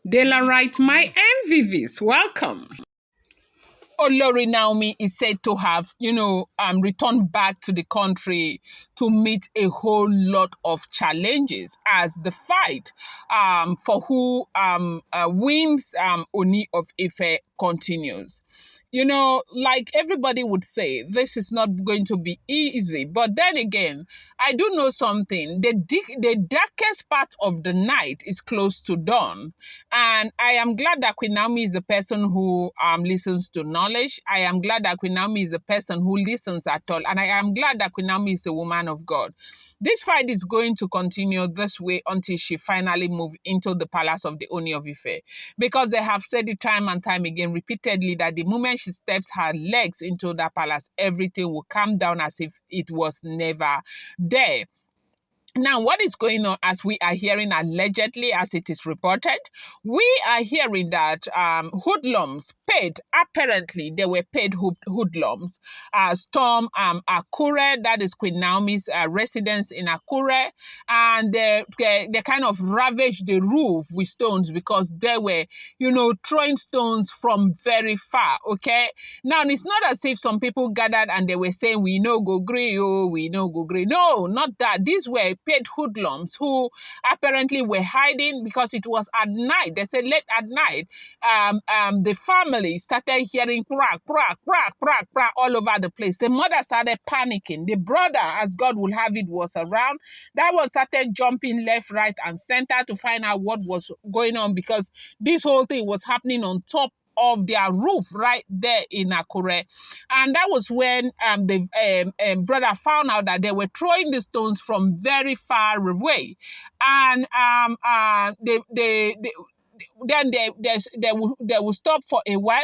Daylight, my MVVs, welcome. Olori Naomi is said to have, returned back to the country to meet a whole lot of challenges as the fight for who wins Ooni of Ife continues. Like everybody would say, this is not going to be easy. But then again, I do know something. The darkest part of the night is close to dawn. And I am glad that Queen Naomi is a person who listens to knowledge. I am glad that Queen Naomi is a person who listens at all. And I am glad that Queen Naomi is a woman of God. This fight is going to continue this way until she finally moves into the palace of the Ooni of Ife. Because they have said it time and time again, repeatedly, that the moment she steps her legs into that palace, everything will calm down as if it was never there. Now, what is going on as we are hearing allegedly, as it is reported? We are hearing that Hudlums paid, apparently they were paid Hudlums, storm Akure, that is Queen Naomi's residence in Akure, and they kind of ravaged the roof with stones because they were, throwing stones from very far, okay? Now, it's not as if some people gathered and they were saying, we no go gree, oh, we no go gree. No, not that. These were paid hoodlums who apparently were hiding because it was at night. They said late at night, the family started hearing crack, crack, crack, crack, crack all over the place. The mother started panicking. The brother, as God will have it, was around. That one started jumping left, right, and center to find out what was going on because this whole thing was happening on top of their roof right there in Akure. And that was when the brother found out that they were throwing the stones from very far away. And then they will stop for a while.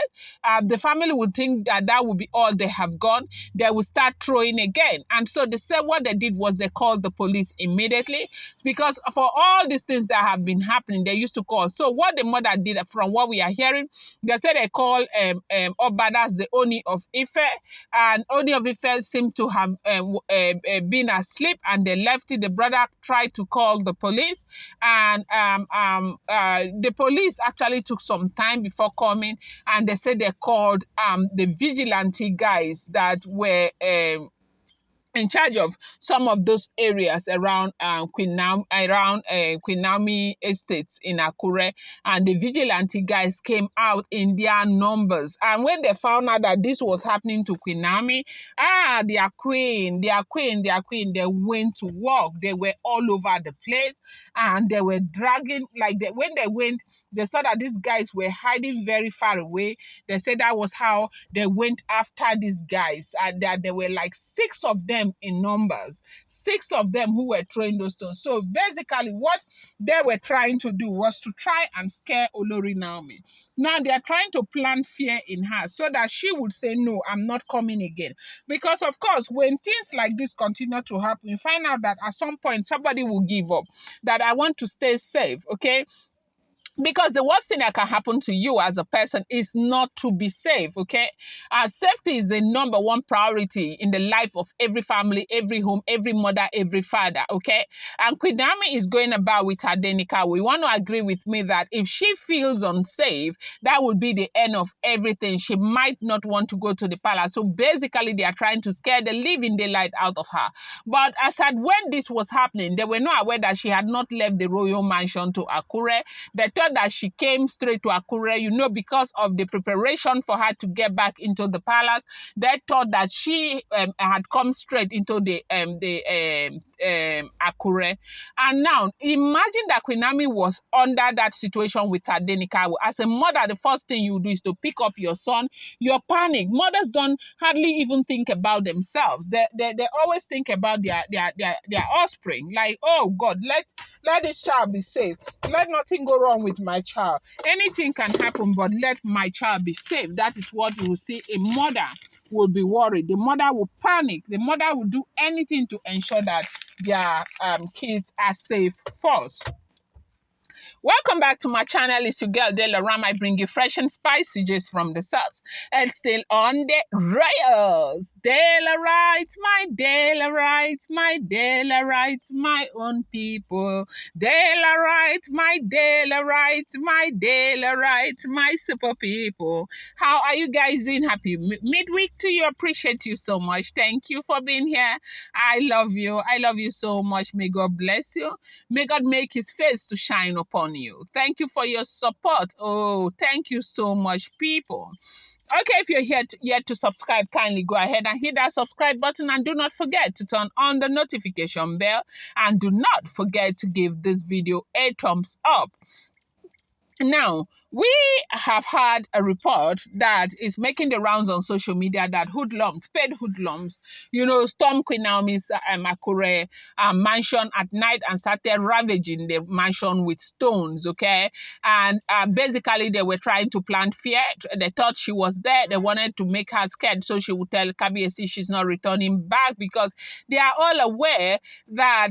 The family would think that would be all they have gone. They will start throwing again. And so they said what they did was they called the police immediately because for all these things that have been happening, they used to call. So what the mother did, from what we are hearing, they said they called Obadas, the Ooni of Ife, and Ooni of Ife seemed to have been asleep and they left it. The brother tried to call the police, and the police actually took some time before coming, and they said they called the vigilante guys that were in charge of some of those areas around Queen Naomi estates in Akure, and the vigilante guys came out in their numbers. And when they found out that this was happening to Queen Naomi, their queen, they went to work. They were all over the place, and they were dragging, when they went, they saw that these guys were hiding very far away. They said that was how they went after these guys, and that there were like 6 of them in numbers, 6 of them who were throwing those stones. So basically what they were trying to do was to try and scare Olori Naomi. Now they are trying to plant fear in her so that she would say, no, I'm not coming again. Because of course, when things like this continue to happen, you find out that at some point somebody will give up, that I want to stay safe, okay? Because the worst thing that can happen to you as a person is not to be safe, okay? Safety is the number one priority in the life of every family, every home, every mother, every father, okay? And Queen Naomi is going about with her Denika. We want to agree with me that if she feels unsafe, that would be the end of everything. She might not want to go to the palace. So basically, they are trying to scare the living daylight out of her. But as at when this was happening, they were not aware that she had not left the royal mansion to Akure. They thought that she came straight to Akure, because of the preparation for her to get back into the palace. They thought that she had come straight into the Akure. And now, imagine that Queen Naomi was under that situation with her Denikawa. As a mother, the first thing you do is to pick up your son. You're panic. Mothers don't hardly even think about themselves. They always think about their offspring. Like, oh God, let this child be safe. Let nothing go wrong with my child. Anything can happen, but let my child be safe. That is what you will see. A mother will be worried. The mother will panic. The mother will do anything to ensure that their kids are safe first. Welcome back to my channel. It's your girl Dela Ram. I bring you fresh and spicy just from the source. And still on the rails. Dela right, my Dela right, my Dela right, my own people. Dela right, my Dela right, my Dela right, my super people. How are you guys doing? Happy midweek to you. Appreciate you so much. Thank you for being here. I love you. I love you so much. May God bless you. May God make his face to shine upon you. Thank you for your support. Oh, thank you so much, people. Okay, if you're here yet to subscribe, kindly go ahead and hit that subscribe button, and do not forget to turn on the notification bell, and do not forget to give this video a thumbs up. Now, we have had a report that is making the rounds on social media that Hudlums, paid Hudlums, stormed Queen Naomis Akure mansion at night and started ravaging the mansion with stones, okay? And basically, they were trying to plant fear. They thought she was there. They wanted to make her scared so she would tell Kabiyesi she's not returning back, because they are all aware that,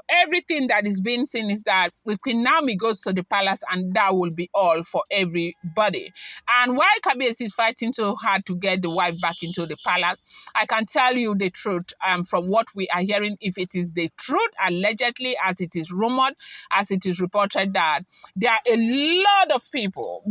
everything that is being seen is that if Queen Naomi goes to the palace, and that will be all for everybody. And while Kabiyesi is fighting so hard to get the wife back into the palace, I can tell you the truth from what we are hearing, if it is the truth, allegedly, as it is rumored, as it is reported, that there are a lot of people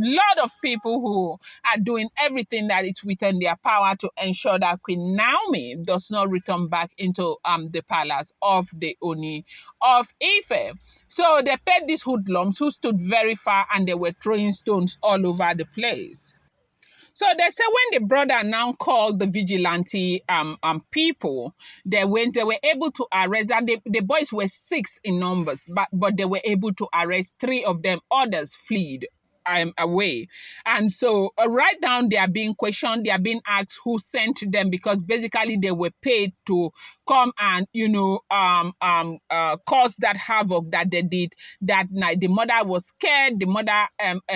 who are doing everything that is within their power to ensure that Queen Naomi does not return back into the palace of the Ooni of Ife. So they paid these hoodlums who stood very far, and they were throwing stones all over the place. So they say when the brother now called the vigilante people, they were able to arrest that the boys were 6 in numbers, but they were able to arrest 3 of them. Others fled away. And so right now they are being questioned, they are being asked who sent them, because basically they were paid to come and cause that havoc that they did that night. The mother was scared. The mother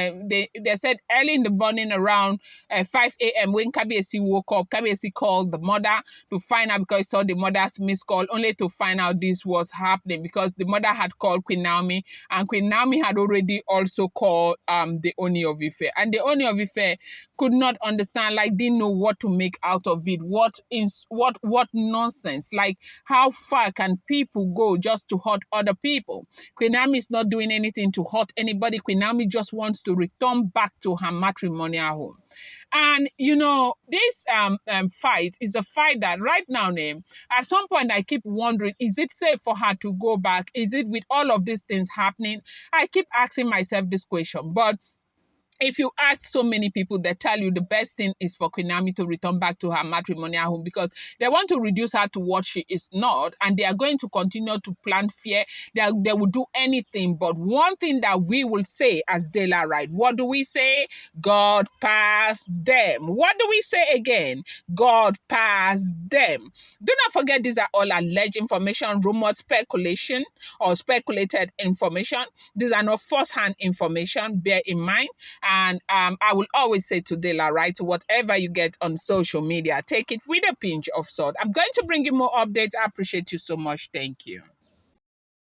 they said early in the morning around 5 a.m. when Kabiyesi woke up, Kabiyesi called the mother to find out, because he saw the mother's missed call, only to find out this was happening, because the mother had called Queen Naomi, and Queen Naomi had already also called the Ooni of Ife, and the Ooni of Ife could not understand, like didn't know what to make out of it. What nonsense? Like, how far can people go just to hurt other people? Queen Naomi is not doing anything to hurt anybody. Queen Naomi just wants to return back to her matrimonial home. And this fight is a fight that right now, at some point I keep wondering, is it safe for her to go back? Is it, with all of these things happening? I keep asking myself this question. But if you ask so many people, they tell you the best thing is for Queen Naomi to return back to her matrimonial home, because they want to reduce her to what she is not, and they are going to continue to plant fear. They will do anything. But one thing that we will say as Dela Right, what do we say? God pass them. What do we say again? God pass them. Do not forget, these are all alleged information, rumored speculation, or speculated information. These are not first-hand information. Bear in mind. And I will always say to Dela Right, whatever you get on social media, take it with a pinch of salt. I'm going to bring you more updates. I appreciate you so much. Thank you.